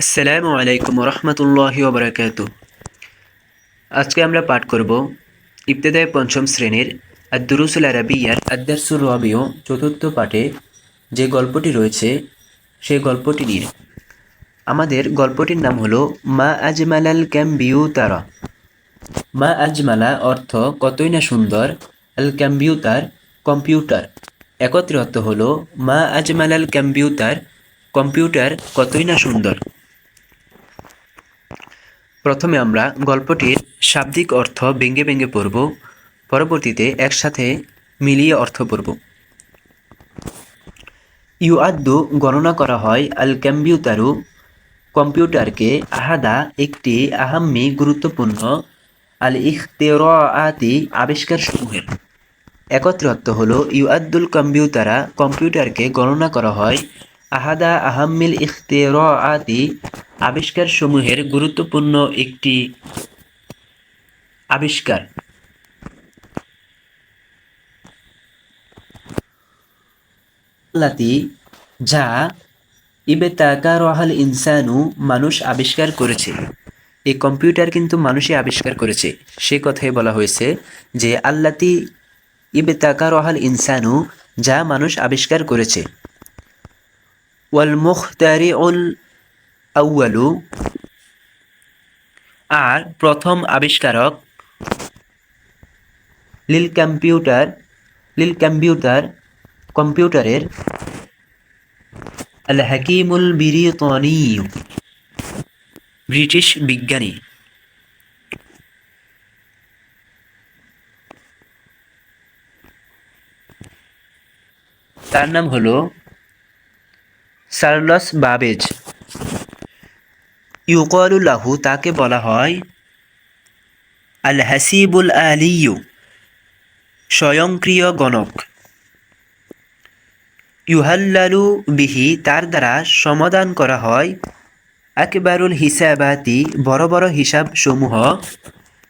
আসসালামু আলাইকুম রহমতুল্লাহি ওবরাকাতু। আজকে আমরা পাঠ করব ইবতেদায়ে পঞ্চম শ্রেণীর আদ-দুরুসুল আরাবিয়ার আদ-দারসুর রাবিউ চতুর্থ পাঠে যে গল্পটি রয়েছে সেই গল্পটি নিয়ে। আমাদের গল্পটির নাম হলো মা আজমালাল কম্পিউটারা। মা আজমালা অর্থ কতই না সুন্দর, আল কম্পিউটার কম্পিউটার। একত্রে অর্থ হলো মা আজমালাল কম্পিউটার, কম্পিউটার কতই না সুন্দর। প্রথমে আমরা গল্পটির শাব্দিক অর্থ ভেঙে ভেঙে পড়ব, পরবর্তীতে একসাথে মিলিয়ে অর্থ পড়ব। ইউআদ্দু গণনা করা হয়, আল কম্পিউটারু কম্পিউটারকে, আহাদা একটি, আহাম্মি গুরুত্বপূর্ণ, আল ইখতিরাআতি আবিষ্কার সমূহের। একত্রে অর্থ হলো ইউআদ্দুল কম্পিউটারা কম্পিউটারকে গণনা করা হয়, আহাদা আহাম্মিল ইখতিরাআতি আবিষ্কার সমূহের গুরুত্বপূর্ণ একটি আবিষ্কার। লাতি যা ইবতাকারাহাল ইনসানু মানুষ আবিষ্কার করেছে। এই কম্পিউটার কিন্তু মানুষই আবিষ্কার করেছে, সে কথাই বলা হয়েছে যে আল্লাতি ইবতাকারাহাল ইনসানু যা মানুষ আবিষ্কার করেছে। ওয়াল মুখতারিউল আউয়ালু আর প্রথম আবিষ্কারক, লিল কম্পিউটার লিল কম্পিউটার কম্পিউটারের, আল হাকিমুল বিরিতানি ব্রিটিশ বিজ্ঞানী। তার নাম হলো চার্লস বাবেজ। ইউকালু লাহু তাকে বলা হয়, আল হাসিবুল আলিয়ু স্বয়ংক্রিয় গণক। ইউহাল্লালু বিহি তার দ্বারা সমাধান করা হয়, আকবারুল হিসাবাতি বড় বড় হিসাব সমূহ,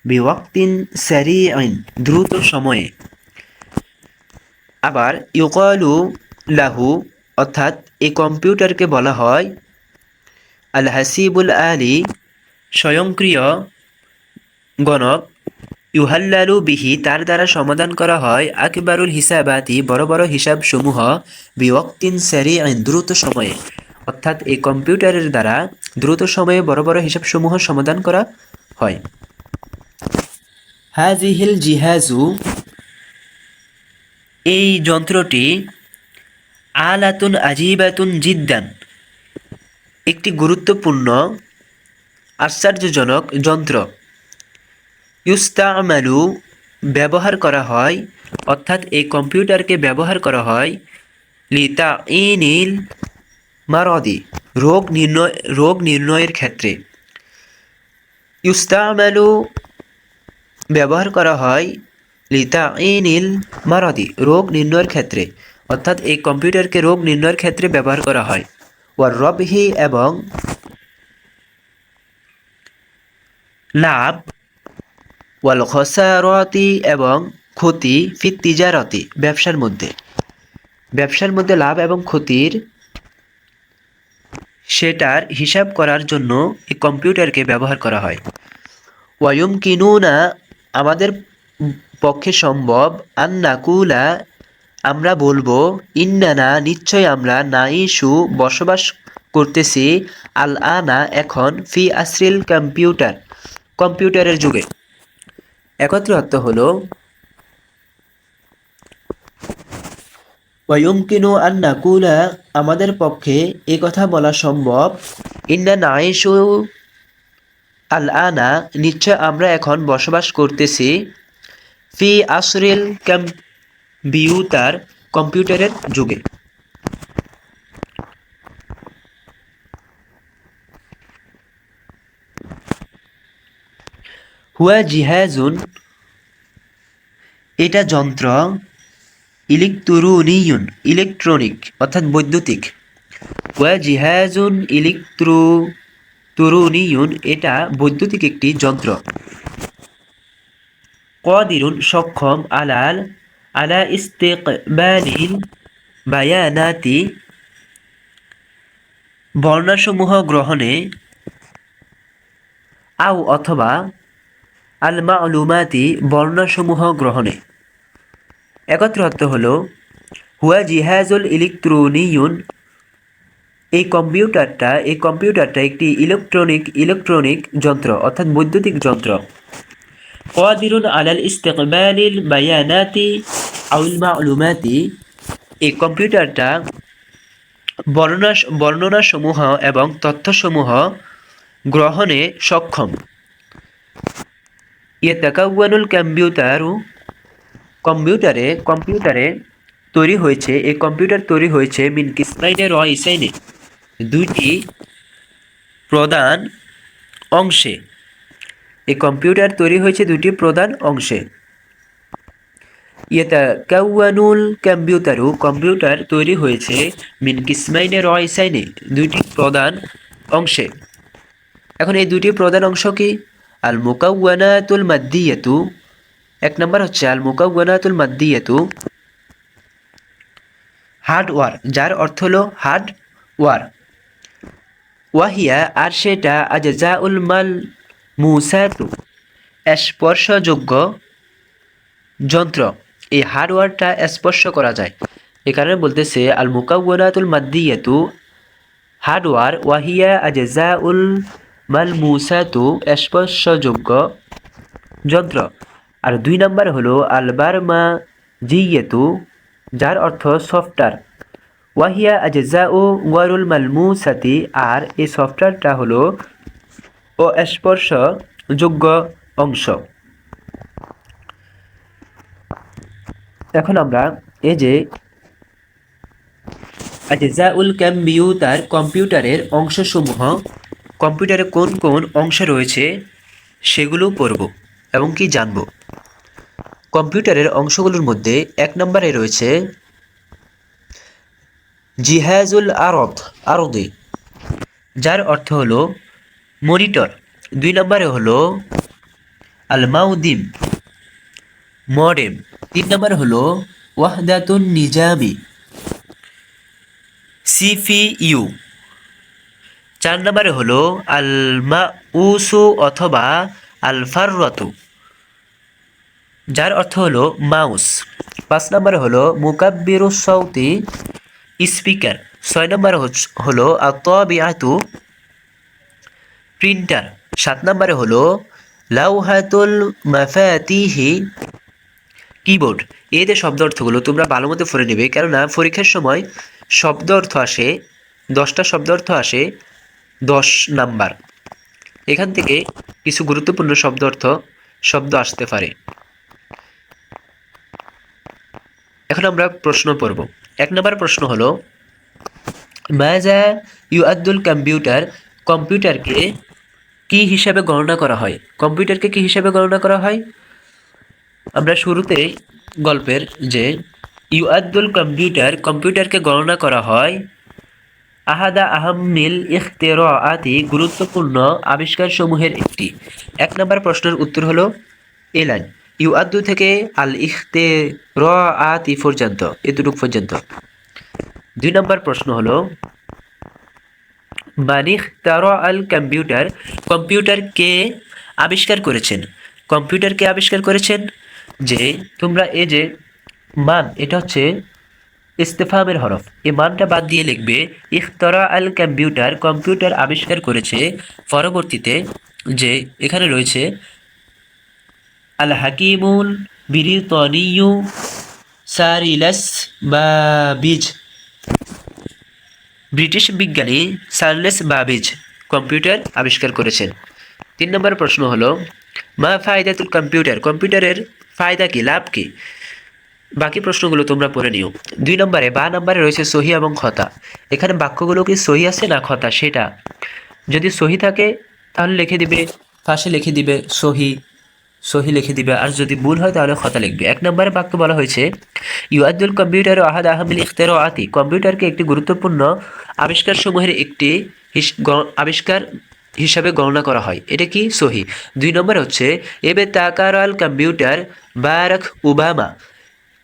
বিওয়াক্তিন সারিইন দ্রুত সময়ে। আবার ইউকালু লাহু অর্থাৎ এই কম্পিউটারকে বলা হয়, আল হাসিবুল আলী স্বয়ংক্রিয় গণক। ইউহাল্লালু বিহি তার দ্বারা সমাধান করা হয়, আকবারুল হিসাবাতি বড় বড় হিসাব সমূহ, বিওয়াক্তিন সারিইন দ্রুত সময়ে। অর্থাৎ এই কম্পিউটারের দ্বারা দ্রুত সময়ে বড় বড় হিসাব সমূহ সমাধান করা হয়। হাজিহিল জিহাজু এই যন্ত্রটি, আলাতুন আজিবাতুন জিদ্দান একটি গুরুত্বপূর্ণ আশ্চর্যজনক যন্ত্র। ইউস্তামালু ব্যবহার করা হয়, অর্থাৎ এই কম্পিউটারকে ব্যবহার করা হয়, লিতাইনিল মারদি রোগ নির্ণয়ের ক্ষেত্রে। ইউস্তামালু ব্যবহার করা হয়, লিতাইনিল মারদি রোগ নির্ণয়ের ক্ষেত্রে, অর্থাৎ এই কম্পিউটারকে রোগ নির্ণয়ের ক্ষেত্রে ব্যবহার করা হয়। ওয়ার রবহি এবং লাভ, ওয়াল খসারতি এবং ক্ষতি, ফিত তিজারতি ব্যবসার মধ্যে লাভ এবং ক্ষতির সেটার হিসাব করার জন্য এই কম্পিউটারকে ব্যবহার করা হয়। ওয়ায়ুমকিনুনা আমাদের পক্ষে সম্ভব, আন্নাকুলা আমরা বলবো, ইন্নানা নিশ্চয় আমরা, নাইশু বসবাস করতেছি, আল আনা এখন, ফি আসরিল কম্পিউটারের যুগে। একত্রে অর্থ হলো ওয়ায়ুমকিনু আন নাকুলা আমাদের পক্ষে এ কথা বলা সম্ভব, ইন্না নাইশু আল আনা নিশ্চয় আমরা এখন বসবাস করতেছি, ফি আসরিল কম্পিউটারের যুগে। হুয়া জিহাজুন এটা যন্ত্র, ইলেকট্রনিক অর্থাৎ বৈদ্যুতিক। ওয়া জিহাজুন ইলেকট্রুনিয়ুন এটা বৈদ্যুতিক একটি যন্ত্র। কাদিরুন সক্ষম, আলা ইস্তিকবালিল বায়ানাতি বর্ণসমূহ গ্রহণে আও অথবা আল মা'লুমাতি বর্ণসমূহ গ্রহণে। একত্র অর্থ হল হুয়া জিহাজুল ইলেকট্রনিয়ুন, এই কম্পিউটারটা একটি ইলেকট্রনিক যন্ত্র অর্থাৎ বৈদ্যুতিক যন্ত্র। কাদিরুন আলাল ইস্তিকবালিল বায়ানাতি আউল মা'লুমাতি, এই কম্পিউটারটা বর্ণনাসমূহ এবং তথ্যসমূহ গ্রহণে সক্ষম। ইয়াতাকাওয়ানুল কম্পিউটারে তৈরি হয়েছে, এই কম্পিউটার তৈরি হয়েছে মিন কিসমাইনে রইসাইনে, দুইটি প্রধান অংশে। এই কম্পিউটার তৈরি হয়েছে দুইটি প্রধান অংশে। ইয়াতাকাওয়ানুল কম্পিউটার তৈরি হয়েছে মিন কিসমাইনে রইসাইনে, দুইটি প্রধান অংশে। এখন এই দুইটি প্রধান অংশ কি? আল মুকাওয়ানাতুল মাদ্দিয়াতু, এক নম্বর হচ্ছে আল মুকাওয়ানাতুল মাদ্দিয়াতু হার্ডওয়্যার, যার অর্থ হলো হার্ডওয়্যার। ওয়াহিয়া, আর সেটা আজজাউল মাল মুসাতু স্পর্শযোগ্য যন্ত্র, এই হার্ডওয়্যারটা স্পর্শ করা যায়। এ কারণে বলতেছে আল মুকাওয়ানাতুল মাদ্দিয়াতু হার্ডওয়্যার, ওয়াহিয়া আজজাউল মাল মুসাতু স্পর্শযোগ্য যন্ত্র। আর দুই নম্বর হলো আল বারমা জিয়েতু, যার অর্থ সফটওয়্যার। ওয়াহিয়া আজজাউ ওয়ারুল মালমুসাতি, আর এই সফটওয়্যারটা হলো অস্পর্শযোগ্য অংশ। এখন আমরা এই যে আজজাউল কম্পিউটারের অংশসমূহ, কম্পিউটারে কোন কোন অংশ রয়েছে সেগুলো পড়ব এবং কি জানব। কম্পিউটারের অংশগুলোর মধ্যে এক নম্বরে রয়েছে জিহাজুল আরদে, যার অর্থ হলো মনিটর। দুই নম্বরে হলো আল মাউদিম মডেম। তিন নম্বরে হলো ওয়াহদাতুন নিজামি সিপিইউ। চার নম্বরে হলো আল মাউসু অথবা আল ফাররাতু, যার অর্থ হলো মাউস। পাঁচ নম্বরে হলো মুকাব্বিরুস সাউতি স্পিকার। ছয় নম্বরে হলো আত-তাবিআতু প্রিন্টার। সাত নম্বরে হলো লাউহাতুল মাফাতিহি কিবোর্ড। এই যে শব্দ অর্থগুলো তোমরা ভালো মতো পড়ে নেবে, কেননা পরীক্ষার সময় শব্দ অর্থ আসে 10টা শব্দ অর্থ আসে 10 নাম্বার। এখান থেকে কিছু গুরুত্বপূর্ণ শব্দ আসতে পারে। এখন আমরা প্রশ্ন পড়ব। এক নম্বর প্রশ্ন হলো মাজা ইউআদ্দুল কম্পিউটারকে কি হিসাবে গণনা করা হয়? কম্পিউটারকে কি হিসাবে গণনা করা হয়? আমরা শুরুতে গল্পের যে ইউআদ্দুল কম্পিউটারকে গণনা করা হয় আহাদা আহাম্মিল ইখতিরাআতি, গুরুত্বপূর্ণ আবিষ্কারসমূহের একটি। এক নম্বর প্রশ্নের উত্তর হলো এলান ইউআদ্দু থেকে আল ইখতিরাআতি পর্যন্ত, এতটুকু পর্যন্ত। দুই নম্বর প্রশ্ন হলো মান ইখতারা আল কম্পিউটারকে আবিষ্কার করেছেন? কম্পিউটারকে আবিষ্কার করেছেন যে তোমরা এই যে মান, এটা হচ্ছে ইস্তেফামের হরফ, এই মানটা বাদ দিয়ে লিখবে ইখতারা আল কম্পিউটার আবিষ্কার করেছে। পরবর্তীতে যে এখানে রয়েছে আল হাকিমুল বিরিতানিয়ু সারিলাস বাবিজ, ব্রিটিশ বিজ্ঞানী চার্লস বাবেজ কম্পিউটার আবিষ্কার করেছেন। 3 নম্বর প্রশ্ন হলো মা ফায়দাতুল কম্পিউটারের ফায়দা কি, লাভ কি? বাকি প্রশ্নগুলো তোমরা পড়ে নিও। 2 নম্বরে রয়েছে সহি এবং খতা। এখানে বাক্যগুলো কি সহি আছে না খতা, সেটা যদি সহি থাকে তাহলে লিখে দিবে, পাশে লিখে দিবে সহি লিখে দিবে, আর যদি ভুল হয় তাহলে খতা লিখবে। 1 নম্বরে বাক্য বলা হয়েছে ইউআদ্দুল কম্পিউটার আহাদ আহমিল ইখতিরাআতি, কম্পিউটারকে একটি গুরুত্বপূর্ণ আবিষ্কারসমূহের একটি আবিষ্কার হিসাবে গণনা করা হয়, এটা কি সহি। 2 নম্বরে হচ্ছে এবে তাকারাল কম্পিউটার বারাক ওবামা,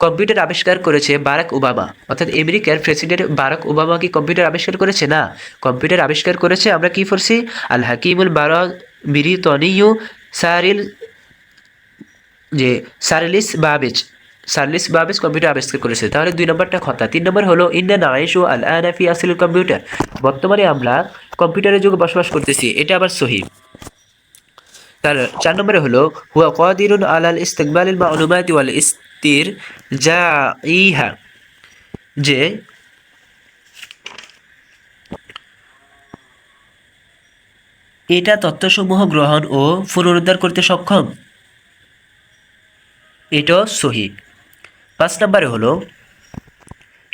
কম্পিউটার আবিষ্কার করেছে বারাক ওবামা, অর্থাৎ আমেরিকার প্রেসিডেন্ট বারাক ওবামা কি কম্পিউটার আবিষ্কার করেছে? না, কম্পিউটার আবিষ্কার করেছে আমরা কি পড়ছি, আল হাকিমুল বিরিতনিয়ু সারিল যে সার্লিস বাবেজ কম্পিউটার আবিষ্কার করেছে। তাহলে 2 নম্বরটা খতা। 3 নম্বর হলো ইন্না নাইশু আল আনা ফি আসিল কম্পিউটার, বর্তমানে আমরা কম্পিউটারের যুগে বসবাস করতেছি, এটা আবার সহি। তার 4 নম্বরে হলো হুয়া কাদিরুন আলাল ইস্তিকবালিল মালুমাতি ওয়াল ইস্তিরজাইহা, যে এটা তথ্যসমূহ গ্রহণ ও পুনরুদ্ধার করতে সক্ষম, এটাও সহি। 5 নম্বরে হলো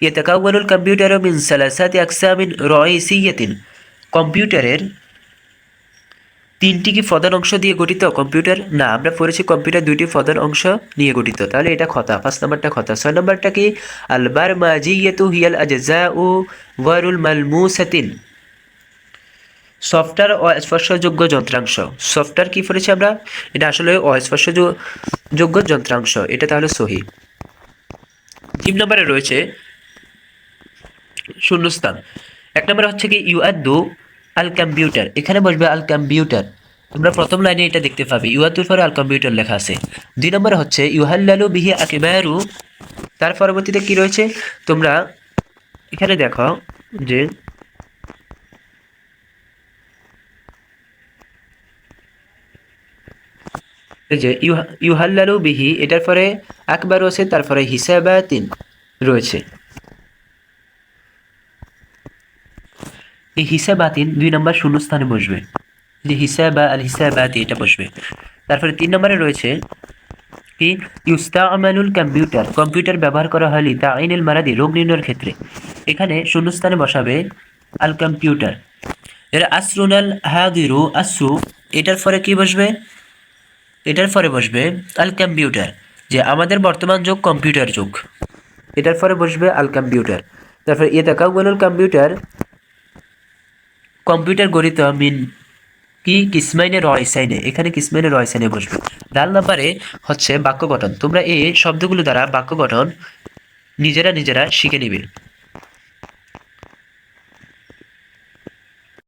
ইয়াতাকাওয়ানুল কম্পিউটারু মিন সালাসাতি আকসামিন রাইসিয়াতিন, কম্পিউটারের 3টি কি প্রধান অংশ দিয়ে গঠিত কম্পিউটার? না, আমরা পড়েছি কম্পিউটার 2টি প্রধান অংশ নিয়ে গঠিত, তাহলে এটা খতা, 5 নম্বরটা খতা। 6 নম্বরটা কি আল বারমাজিয়াতু হিয়াল আজজাউ ওয়ারুল মালমুসাতিন, সফটওয়্যার অস্পর্শযোগ্য যন্ত্রাংশ। সফটওয়্যার কি পড়েছি আমরা, এটা আসলে অস্পর্শযোগ্য যন্ত্রাংশ, এটা তাহলে সহি। 3 নম্বরে রয়েছে শূন্যস্থান। 1 নম্বরে হচ্ছে কি ইউআদ্দু আল কম্পিউটার, এখানে বসবে আল কম্পিউটার, তোমরা প্রথম লাইনে এটা দেখতে পাবে, ইউআদ্দুর পরে আল কম্পিউটার লেখা আছে। 2 নম্বরে হচ্ছে ইউহাল্লালু বিহি আকবারু, তার পরবর্তীতে কি রয়েছে তোমরা এখানে দেখো যে এই যে ইউহাল্লালু বিহি, এটার পরে আকবারু আছে, তারপরে হিসাবাতিন রয়েছে। এই হিসাবাতিন 2 নম্বর শূন্যস্থানে বসবে, যে হিসাবা আল হিসাবাতি এটা বসবে। তারপরে 3 নম্বরে রয়েছে কি ইউস্তামালুল কম্পিউটার, কম্পিউটার ব্যবহার করা হয় লিতাইনিল মারাদি, রোগ নির্ণয়ের ক্ষেত্রে, এখানে শূন্যস্থানে বসাবে আল কম্পিউটার। এর আসরুনাল হাদিরু আসরু, এটার পরে কি বসবে, এটার পরে বসবে আল কম্পিউটার, যে আমাদের বর্তমান যুগ কম্পিউটার যুগ, এটার পরে বসবে আল কম্পিউটার। তারপরে ইয়াতাকাওয়ানুল কম্পিউটার, কম্পিউটার গড়িত মিন কি কিসমাইনে রয়সাইনে, এখানে কিসমাইনে রয়সাইনে বসবে। 4 নম্বরে হচ্ছে বাক্য গঠন, তোমরা এই শব্দগুলো দ্বারা বাক্য গঠন নিজেরা শিখে নিবে।